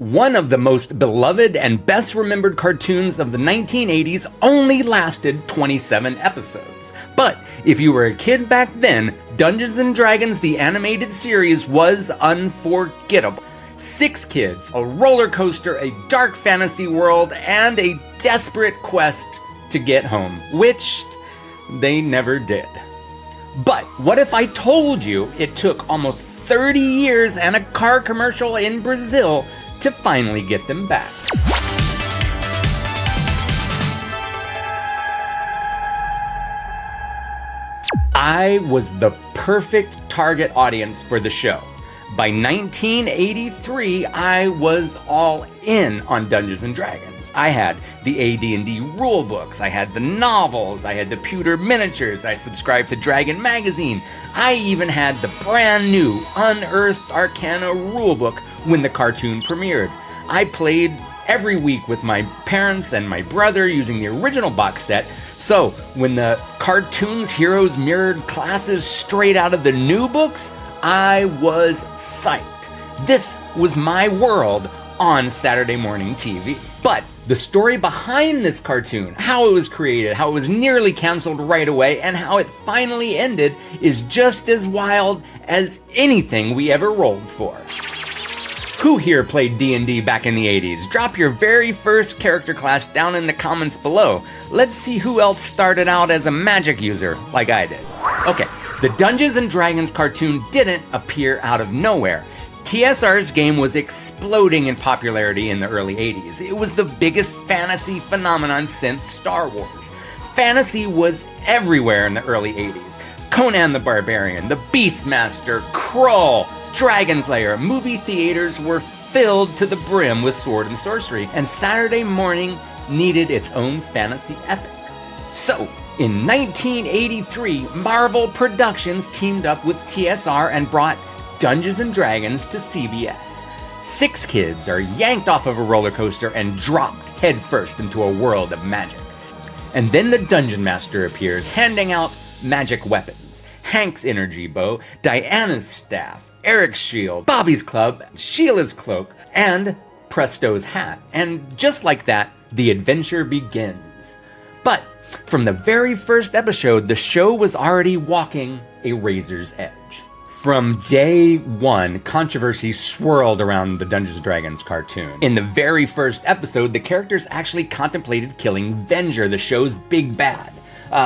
one of the most beloved and best remembered cartoons of the 1980s only lasted 27 episodes. But if you were a kid back then, Dungeons & Dragons the animated series was unforgettable. 6 kids, a roller coaster, a dark fantasy world, and a desperate quest to get home, which they never did. But what if I told you it took almost 30 years and a car commercial in Brazil to finally get them back? I was the perfect target audience for the show. By 1983, I was all in on Dungeons & Dragons. I had the AD&D rulebooks, I had the novels, I had the pewter miniatures, I subscribed to Dragon Magazine. I even had the brand new Unearthed Arcana rulebook when the cartoon premiered. I played every week with my parents and my brother using the original box set. So when the cartoon's heroes mirrored classes straight out of the new books, I was psyched. This was my world on Saturday morning TV. But the story behind this cartoon, how it was created, how it was nearly canceled right away, and how it finally ended is just as wild as anything we ever rolled for. Who here played D&D back in the 80s? Drop your very first character class down in the comments below. Let's see who else started out as a magic user like I did. Okay. The Dungeons & Dragons cartoon didn't appear out of nowhere. TSR's game was exploding in popularity in the early 80s. It was the biggest fantasy phenomenon since Star Wars. Fantasy was everywhere in the early 80s. Conan the Barbarian, the Beastmaster, Krull, Dragon's Lair. Movie theaters were filled to the brim with sword and sorcery, and Saturday morning needed its own fantasy epic. So, in 1983, Marvel Productions teamed up with TSR and brought Dungeons & Dragons to CBS. 6 kids are yanked off of a roller coaster and dropped headfirst into a world of magic. And then the Dungeon Master appears, handing out magic weapons. Hank's energy bow, Diana's staff, Eric's shield, Bobby's club, Sheila's cloak, and Presto's hat. And just like that, the adventure begins. But from the very first episode, the show was already walking a razor's edge. From day one, controversy swirled around the Dungeons & Dragons cartoon. In the very first episode, the characters actually contemplated killing Venger, the show's big bad.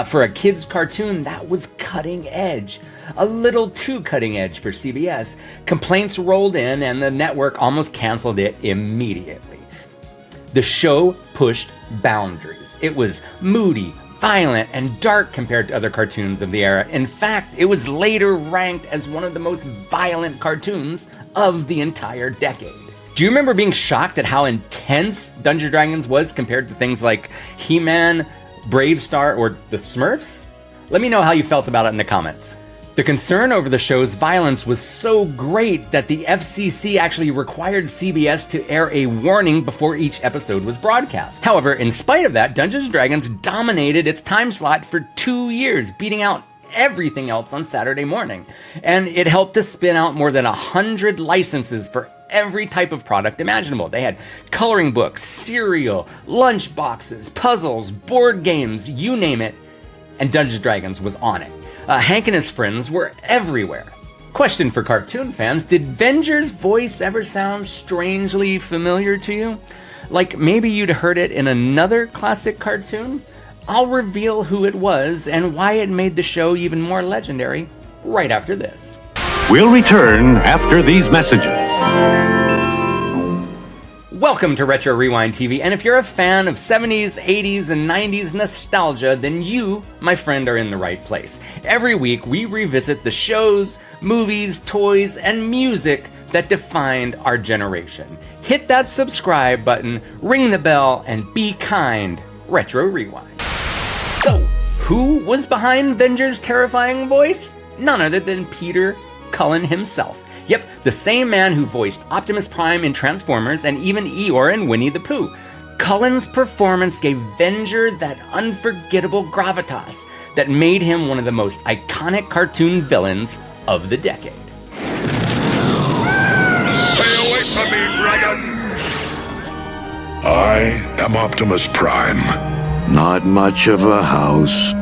For a kid's cartoon, that was cutting edge. A little too cutting edge for CBS. Complaints rolled in and the network almost canceled it immediately. The show pushed boundaries. It was moody, violent, and dark compared to other cartoons of the era. In fact, it was later ranked as one of the most violent cartoons of the entire decade. Do you remember being shocked at how intense Dungeons & Dragons was compared to things like He-Man, Brave Star, or the Smurfs? Let me know how you felt about it in the comments. The concern over the show's violence was so great that the FCC actually required CBS to air a warning before each episode was broadcast. However, in spite of that, Dungeons & Dragons dominated its time slot for 2 years, beating out everything else on Saturday morning. And it helped to spin out more than 100 licenses for every type of product imaginable. They had coloring books, cereal, lunch boxes, puzzles, board games, you name it, and Dungeons & Dragons was on it. Hank and his friends were everywhere. Question for cartoon fans, did Venger's voice ever sound strangely familiar to you? Like maybe you'd heard it in another classic cartoon? I'll reveal who it was and why it made the show even more legendary right after this. We'll return after these messages. Welcome to Retro Rewind TV, and if you're a fan of 70s, 80s, and 90s nostalgia, then you, my friend, are in the right place. Every week, we revisit the shows, movies, toys, and music that defined our generation. Hit that subscribe button, ring the bell, and be kind. Retro Rewind. So, who was behind Venger's terrifying voice? None other than Peter Cullen himself. Yep, the same man who voiced Optimus Prime in Transformers and even Eeyore in Winnie the Pooh. Cullen's performance gave Venger that unforgettable gravitas that made him one of the most iconic cartoon villains of the decade. Stay away from me, dragon! I am Optimus Prime. Not much of a house.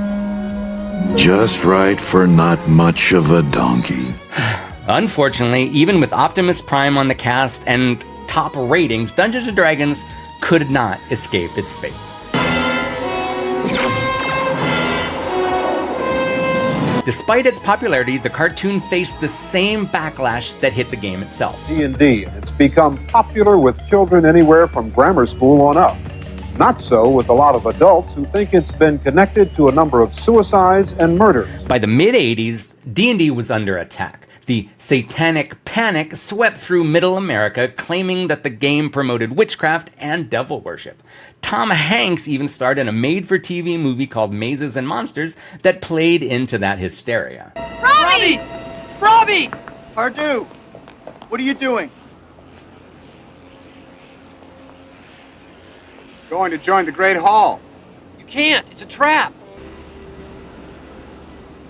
Just right for not much of a donkey. Unfortunately, even with Optimus Prime on the cast and top ratings, Dungeons & Dragons could not escape its fate. Despite its popularity, the cartoon faced the same backlash that hit the game itself. D&D, and it's become popular with children anywhere from grammar school on up. Not so with a lot of adults who think it's been connected to a number of suicides and murders. By the mid-'80s, D&D was under attack. The Satanic panic swept through middle America, claiming that the game promoted witchcraft and devil worship. Tom Hanks even starred in a made-for-TV movie called Mazes and Monsters that played into that hysteria. Robbie! Robbie! Pardue, what are you doing? Going to join the Great Hall. You can't, it's a trap.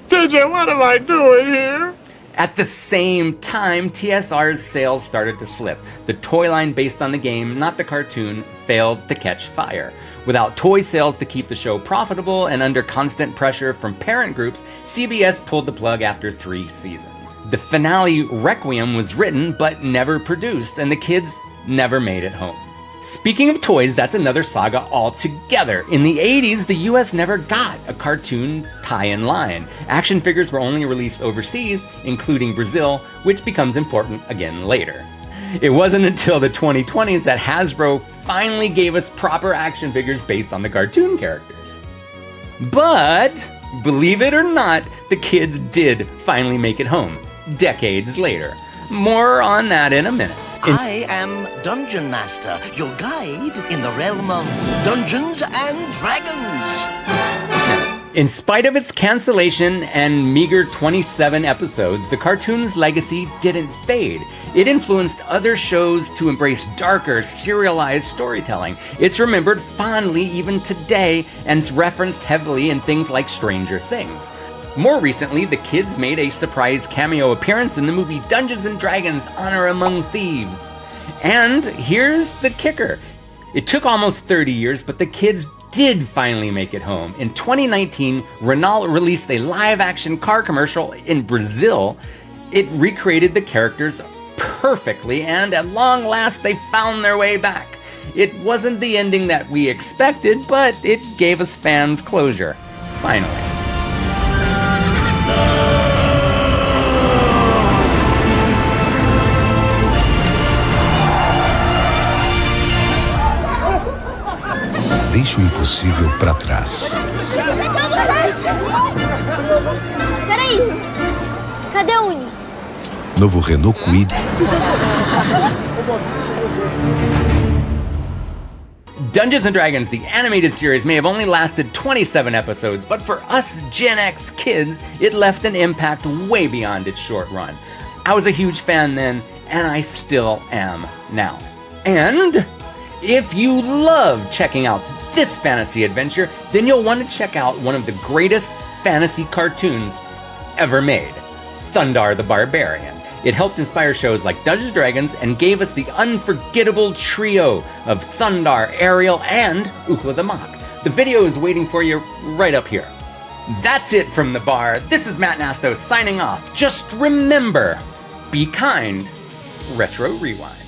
JJ, what am I doing here? At the same time, TSR's sales started to slip. The toy line based on the game, not the cartoon, failed to catch fire. Without toy sales to keep the show profitable and under constant pressure from parent groups, CBS pulled the plug after 3 seasons. The finale, Requiem, was written but never produced, and the kids never made it home. Speaking of toys, that's another saga altogether. In the 80s, the US never got a cartoon tie-in line. Action figures were only released overseas, including Brazil, which becomes important again later. It wasn't until the 2020s that Hasbro finally gave us proper action figures based on the cartoon characters. But, believe it or not, the kids did finally make it home, decades later. More on that in a minute. I am Dungeon Master, your guide in the realm of Dungeons and Dragons. In spite of its cancellation and meager 27 episodes, the cartoon's legacy didn't fade. It influenced other shows to embrace darker, serialized storytelling. It's remembered fondly even today and is referenced heavily in things like Stranger Things. More recently, the kids made a surprise cameo appearance in the movie Dungeons & Dragons: Honor Among Thieves. And here's the kicker. It took almost 30 years, but the kids did finally make it home. In 2019, Renault released a live-action car commercial in Brazil. It recreated the characters perfectly, and at long last, they found their way back. It wasn't the ending that we expected, but it gave us fans closure. Finally. Deixe o impossível para trás. Peraí, cadê a Uni? Novo Renault Kwid. Dungeons & Dragons, the animated series, may have only lasted 27 episodes, but for us Gen X kids, it left an impact way beyond its short run. I was a huge fan then, and I still am now. And if you love checking out this fantasy adventure, then you'll want to check out one of the greatest fantasy cartoons ever made, Thundar the Barbarian. It helped inspire shows like Dungeons & Dragons and gave us the unforgettable trio of Thundar, Ariel, and Ukla the Mock. The video is waiting for you right up here. That's it from the bar. This is Matt Nasto signing off. Just remember, be kind. Retro Rewind.